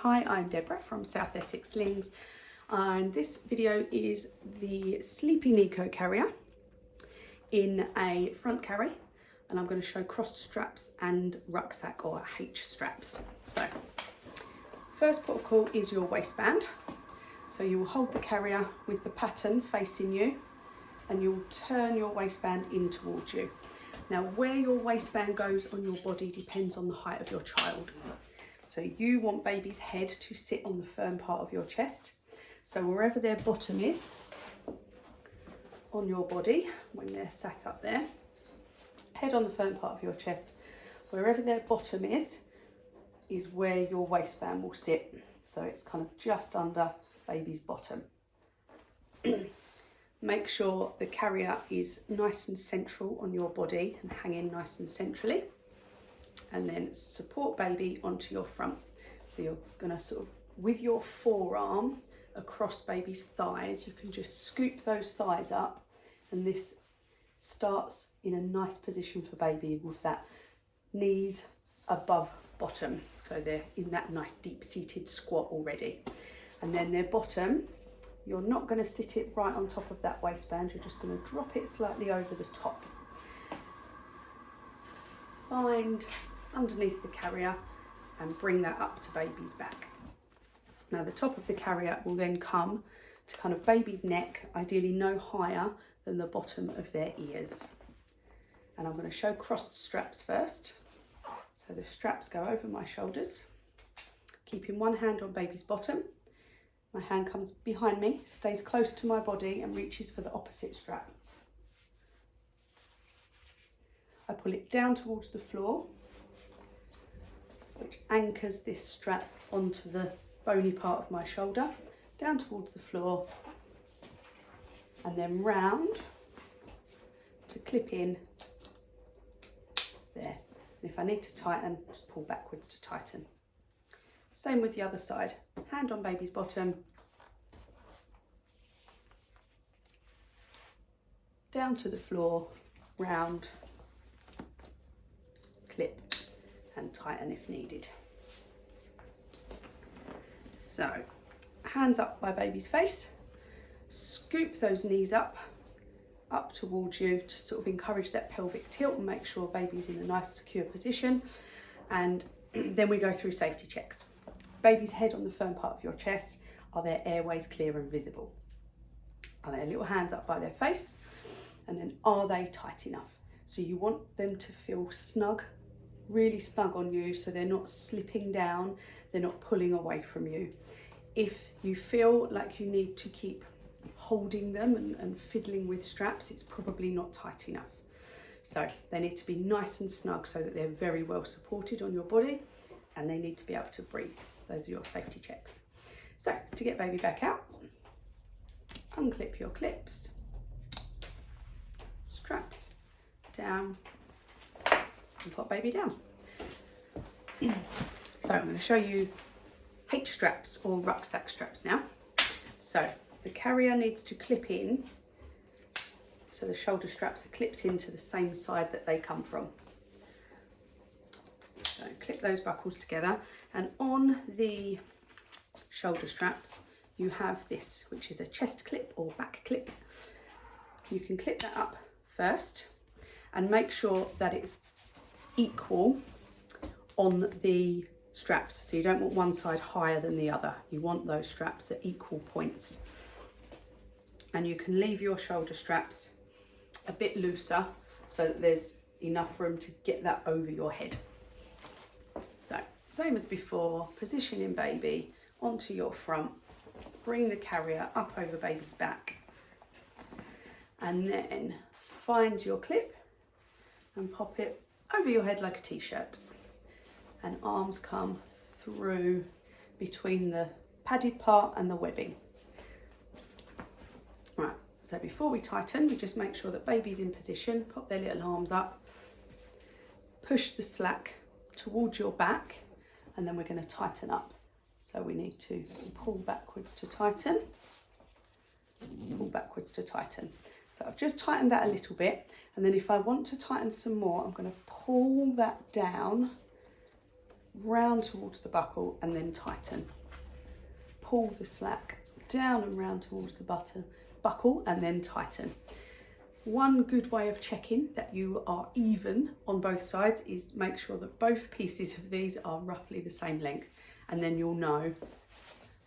Hi, I'm Deborah from South Essex Slings, and this video is the Sleepy Nico carrier in a front carry, and I'm going to show cross straps and rucksack or H straps. So first port of call is your waistband. So you will hold the carrier with the pattern facing you and you'll turn your waistband in towards you. Now where your waistband goes on your body depends on the height of your child. So you want baby's head to sit on the firm part of your chest. So wherever their bottom is on your body, when they're sat up there, head on the firm part of your chest, wherever their bottom is where your waistband will sit. So it's kind of just under baby's bottom. Make sure the carrier is nice and central on your body and hanging nice and centrally. And then support baby onto your front. So you're going to sort of, with your forearm across baby's thighs, you can just scoop those thighs up, and this starts in a nice position for baby with that knees above bottom. So they're in that nice deep seated squat already. And then their bottom, you're not going to sit it right on top of that waistband, you're just going to drop it slightly over the top. Find underneath the carrier and bring that up to baby's back. Now the top of the carrier will then come to kind of baby's neck, ideally no higher than the bottom of their ears. And I'm going to show crossed straps first. So the straps go over my shoulders, keeping one hand on baby's bottom. My hand comes behind me, stays close to my body and reaches for the opposite strap. I pull it down towards the floor, which anchors this strap onto the bony part of my shoulder, down towards the floor, and then round to clip in there. And if I need to tighten, just pull backwards to tighten. Same with the other side, hand on baby's bottom, down to the floor, round, clip and tighten if needed. So hands up by baby's face, scoop those knees up towards you to sort of encourage that pelvic tilt and make sure baby's in a nice secure position. And then we go through safety checks. Baby's head on the firm part of your chest. Are their airways clear and visible? Are their little hands up by their face? And then are they tight enough? So you want them to feel snug, really snug on you, so they're not slipping down, they're not pulling away from you. If you feel like you need to keep holding them and fiddling with straps, it's probably not tight enough. So they need to be nice and snug so that they're very well supported on your body, and they need to be able to breathe. Those are your safety checks. So to get baby back out, unclip your clips, straps down, and pop baby down. So I'm going to show you H straps or rucksack straps now. So the carrier needs to clip in, so the shoulder straps are clipped into the same side that they come from. So clip those buckles together, and on the shoulder straps you have this, which is a chest clip or back clip. You can clip that up first and make sure that it's equal on the straps. So you don't want one side higher than the other. You want those straps at equal points. And you can leave your shoulder straps a bit looser so that there's enough room to get that over your head. So same as before, positioning baby onto your front, bring the carrier up over baby's back, and then find your clip and pop it over your head like a t-shirt, and arms come through between the padded part and the webbing. Right, so before we tighten, we just make sure that baby's in position, pop their little arms up, push the slack towards your back, and then we're going to tighten up. So we need to pull backwards to tighten, pull backwards to tighten. So I've just tightened that a little bit, and then if I want to tighten some more, I'm going to pull that down round towards the buckle and then tighten. Pull the slack down and round towards the buckle and then tighten. One good way of checking that you are even on both sides is make sure that both pieces of these are roughly the same length, and then you'll know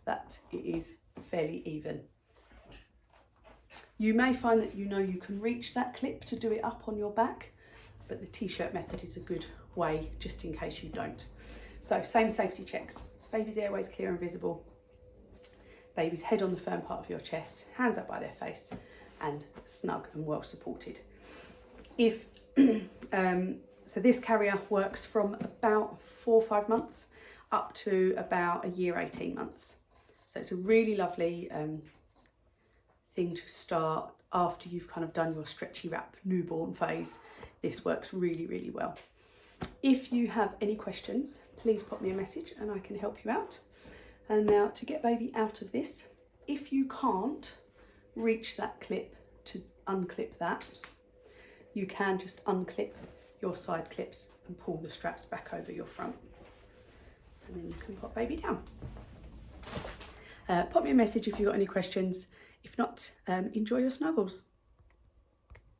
that it is fairly even. You may find that you can reach that clip to do it up on your back, but the t-shirt method is a good way just in case you don't. So same safety checks. Baby's airways clear and visible. Baby's head on the firm part of your chest, hands up by their face, and snug and well supported. If so this carrier works from about 4 or 5 months up to about a year, 18 months. So it's a really lovely thing to start after you've kind of done your stretchy wrap newborn phase. This works really, really well. If you have any questions, please pop me a message and I can help you out. And now to get baby out of this, if you can't reach that clip to unclip that, you can just unclip your side clips and pull the straps back over your front. And then you can pop baby down. Pop me a message if you've got any questions. If not, enjoy your snuggles.